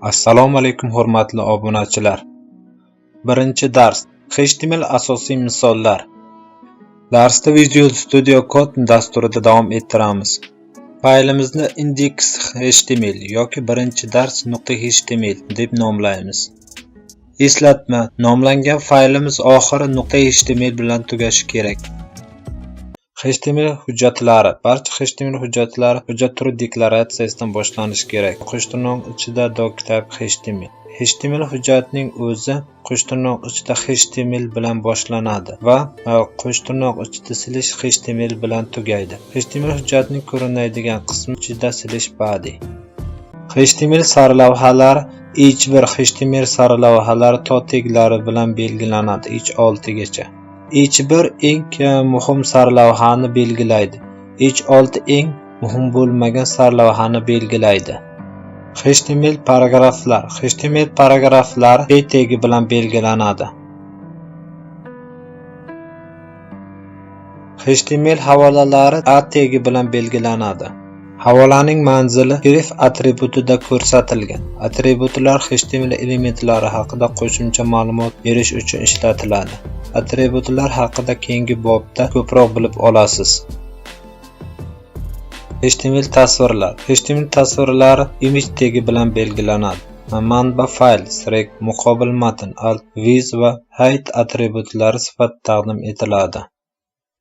Assalomu alaykum hurmatli obunachilar. Birinchi dars HTML asosiy misollar. Darsda Visual Studio Code dasturida davom ettiramiz. Faylimizni index.html yoki birinchi dars.html deb nomlaymiz. Eslatma: nomlangan faylimiz oxiri .html bilan tugashi kerak. HTML hujjatlari. Barcha HTML hujjatlari hujjat turi deklaratsiyasidan boshlanishi kerak. Qo'shtirnoq ichida doctype HTML. HTML hujjatining o'zi qo'shtirnoq ichida HTML bilan boshlanadi va qo'shtirnoq ichida slash HTML bilan tugaydi. HTML hujjatining ko'rinadigan qismi ichida slash body. HTML sarlavhalari H1 HTML sarlavhalari to teglari bilan belgilanadi H6 gacha. H1 eng muhim sarlavhani belgilaydi. H6 eng muhim bo'lmagan sarlavhani belgilaydi. HTML paragraflar. HTML paragraflari P tagi bilan belgilanadi. HTML havolalari A tagi bilan belgilanadi. Havolaning manzili href atributida ko'rsatilgan. Atributlar HTML elementlari haqida qo'shimcha ma'lumot berish uchun ishlatiladi. Atributlar haqida keyingi bobda ko'proq bilib olasiz. HTML tasvirlar. HTML tasvirlari image tagi bilan belgilanadi. Manba fayl, srec, muqobil matn, alt, viz va height atributlari sifatida taqdim etiladi.